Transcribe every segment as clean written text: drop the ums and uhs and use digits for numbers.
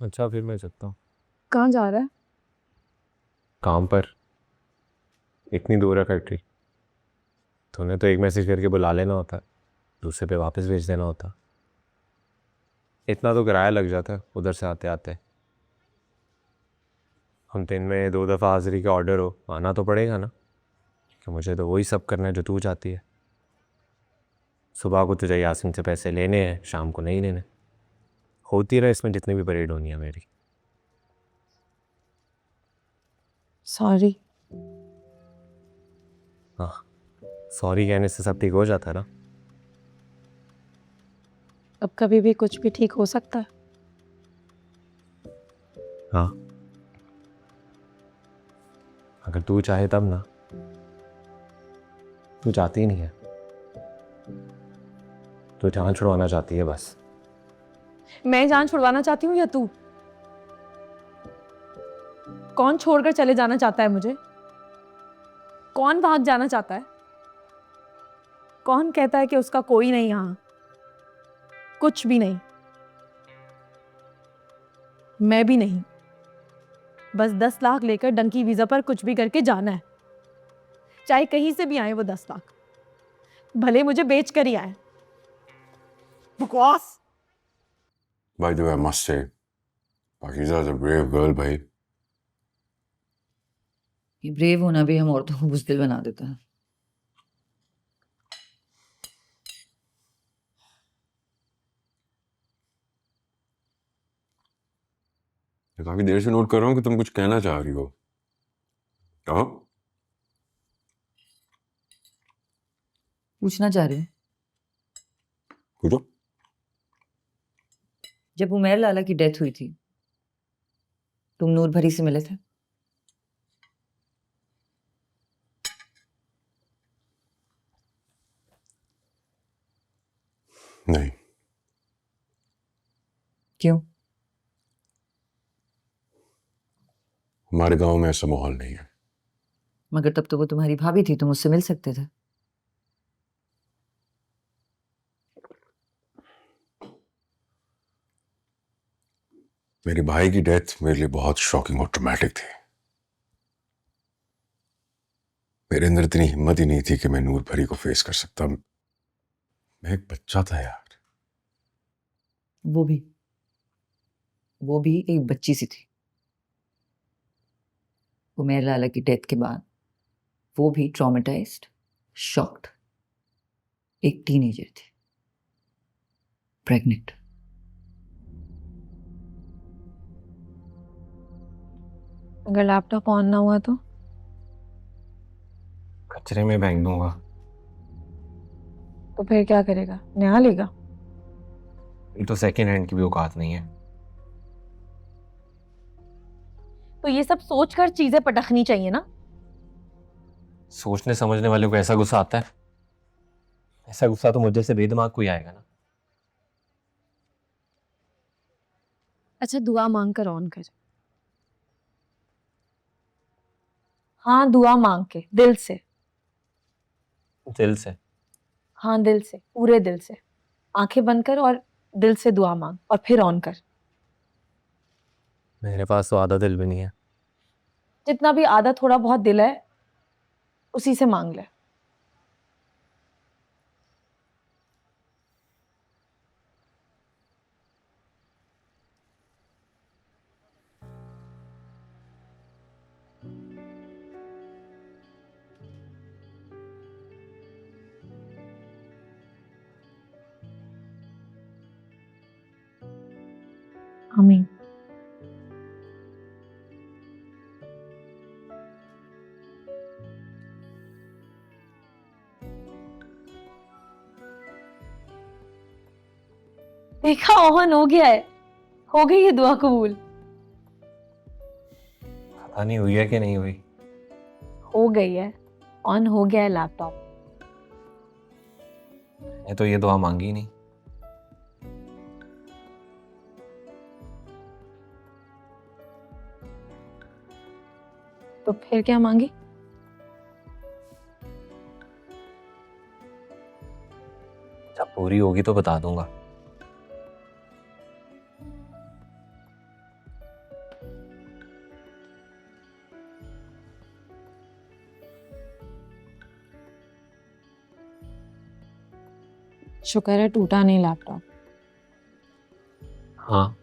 अच्छा फिर मैं चलता हूँ। कहाँ जा रहा है? काम पर। इतनी दूर है फैक्ट्री। तूने तो एक मैसेज करके बुला लेना होता, दूसरे पे वापस भेज देना होता। इतना तो किराया लग जाता है उधर से आते आते। हम दिन में 2 दफ़ा हाजिरी का ऑर्डर हो, आना तो पड़ेगा ना, कि मुझे तो वही सब करना है जो तू चाहती है। सुबह को तुझे यासिन से पैसे लेने हैं, शाम को नहीं लेने। होती रहे इसमें जितनी भी परेड होनी है मेरी। सॉरी। हाँ, सॉरी कहने से सब ठीक हो जाता है ना। अब कभी भी कुछ भी ठीक हो सकता है। हाँ, अगर तू चाहे तब ना। तू चाहती नहीं है, तू जान छुड़वाना चाहती है बस। मैं जान छुड़वाना चाहती हूँ या तू? कौन छोड़कर चले जाना चाहता है मुझे? कौन भाग जाना चाहता है? कौन कहता है कि उसका कोई नहीं यहाँ? कुछ भी नहीं। मैं भी नहीं। बस 10 लाख लेकर डंकी वीजा पर कुछ भी करके जाना है, चाहे कहीं से भी आए वो 10 लाख, भले मुझे बेच कर ही आए। बकवास। By the way, I must say, Pakiza is a brave girl, भाई। ये ब्रेव होना भी हम औरतों को बुज़दिल बना देता है। काफी देर से नोट कर रहा हूँ कि तुम कुछ कहना चाह रही हो। कहो। पूछना चाह रहे हो? पूछो। जब उमेर लाला की डेथ हुई थी, तुम नूर भरी से मिले थे? नहीं। क्यों? हमारे गांव में ऐसा माहौल नहीं है। मगर तब तो वो तुम्हारी भाभी थी, तुम उससे मिल सकते थे। मेरे भाई की डेथ मेरे लिए बहुत शॉकिंग और ट्रॉमेटिक थी। मेरे अंदर इतनी हिम्मत ही नहीं थी कि मैं नूर भरी को फेस कर सकता। मैं एक बच्चा था यार। वो भी एक बच्ची सी थी। उमेर लाला की डेथ के बाद वो भी ट्रॉमेटाइज्ड, शॉक्ड, एक टीनेजर थी, प्रेग्नेंट। अगर लैपटॉप ऑन ना हुआ तो? कचरे में फेंक दूंगा। तो फिर क्या करेगा? नया लेगा? ये तो सेकेंड हैंड की भी औकात नहीं है। तो ये सब सोचकर चीजें पटखनी चाहिए ना। सोचने समझने वाले को ऐसा गुस्सा आता है? ऐसा गुस्सा तो मुझे से बेदिमाग को ही आएगा ना। अच्छा, दुआ मांग कर ऑन कर। हाँ, दुआ मांग के, दिल से। दिल से? हाँ, दिल से, पूरे दिल से। आंखें बंद कर और दिल से दुआ मांग और फिर ऑन कर। मेरे पास तो आधा दिल भी नहीं है। जितना भी आधा थोड़ा बहुत दिल है, उसी से मांग ले। आमीन। देखा, ऑन हो गया है। हो गई है दुआ कबूल। पता नहीं हुई है कि नहीं हुई। हो गई है, ऑन हो गया है लैपटॉप। मैंने तो ये दुआ मांगी ही नहीं। तो फिर क्या मांगी? जब पूरी होगी तो बता दूंगा। शुक्र है टूटा नहीं लैपटॉप। हाँ,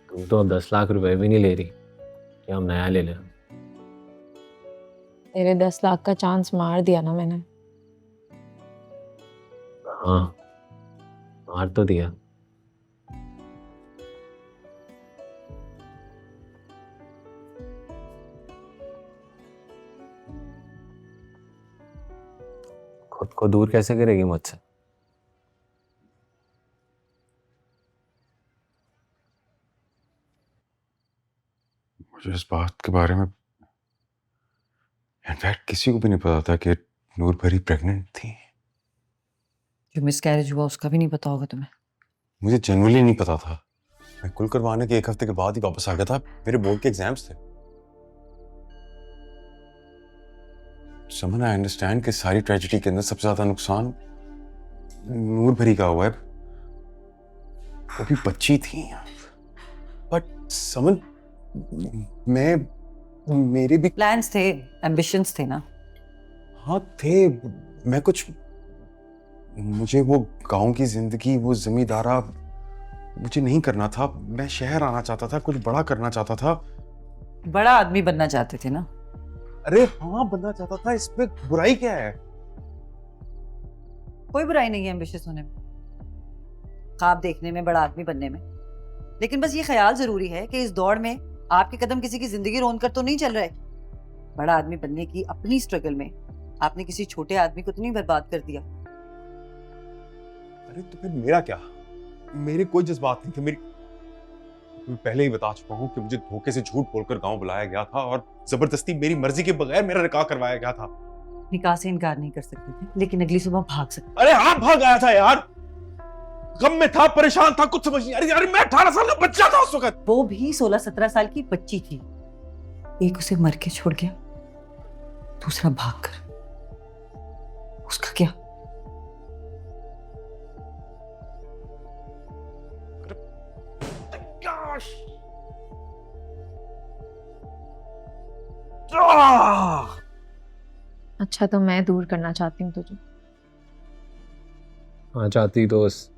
तुम तो अब 10 लाख रुपए भी नहीं ले रही कि हम नया ले लें। तेरे 10 लाख का चांस मार दिया ना मैंने। हाँ, मार तो दिया। खुद को दूर कैसे करेगी मुझसे? मुझे इस बात के बारे में इनफैक्ट किसी को भी नहीं पता था कि नूर भरी प्रेग्नेंट थी। जो मिसकैरेज हुआ उसका भी नहीं पता होगा तुम्हें? मुझे जनरली नहीं पता था। मैं कुल करवाने के 1 हफ्ते के बाद ही वापस आ गया था। मेरे बोर्ड के एग्जाम्स थे। समन, आई अंडरस्टैंड कि सारी ट्रेजेडी के अंदर सबसे ज्यादा नुकसान नूर भरी का हुआ है। वो भी बच्ची थी। बट समन, मेरे भी प्लान्स थे, एम्बिशंस थे ना। हाँ थे। मैं कुछ मुझे वो गांव की जिंदगी, वो जमींदारा मुझे नहीं करना था। मैं शहर आना चाहता था, कुछ बड़ा करना चाहता था। बड़ा आदमी बनना चाहते थे ना? अरे हाँ, बनना चाहता था। इसमें बुराई क्या है? कोई बुराई नहीं है एम्बिशियस होने में, ख्वाब देखने में, बड़ा आदमी बनने में। लेकिन बस ये ख्याल जरूरी है कि इस दौड़ में आपके कदम किसी की जिंदगी रोन कर तो नहीं चल रहे। बड़ा आदमी बनने की अपनी स्ट्रगल में आपने किसी छोटे आदमी को तो नहीं बर्बाद कर दिया। अरे तो फिर मेरा क्या? मेरे कोई जज्बात नहीं थे। मैं पहले ही बता चुका हूँ कि मुझे धोखे से झूठ बोलकर गांव बुलाया गया था और जबरदस्ती मेरी मर्जी के बगैर मेरा निकाह करवाया गया था। निकाह से इनकार नहीं कर सकते थे, लेकिन अगली सुबह भाग सकते। अरे हाँ, भाग आया था यार। गम में था, परेशान था, कुछ समझ नहीं। अरे मैं 18 साल का बच्चा था उस वक्त। वो भी 16-17 साल की बच्ची थी। एक उसे मर के छोड़ गया, दूसरा भाग कर। उसका क्या? अच्छा तो मैं दूर करना चाहती हूँ तुझे। हाँ चाहती तो उस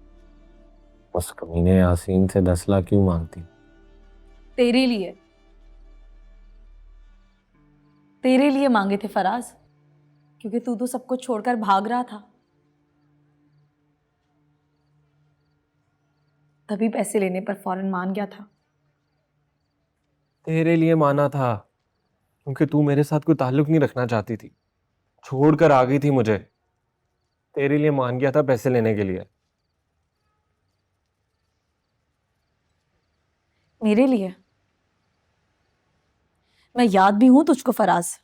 कमीने यासीन से 10 लाख क्यों मांगती? तेरे लिए, तेरे लिए मांगे थे फराज, क्योंकि तू तो सब कुछ छोड़कर भाग रहा था। तभी पैसे लेने पर फौरन मान गया था। तेरे लिए माना था क्योंकि तू मेरे साथ कोई ताल्लुक नहीं रखना चाहती थी, छोड़कर आ गई थी मुझे। तेरे लिए मान गया था पैसे लेने के लिए। मेरे लिए? मैं याद भी हूं तुझको फराज।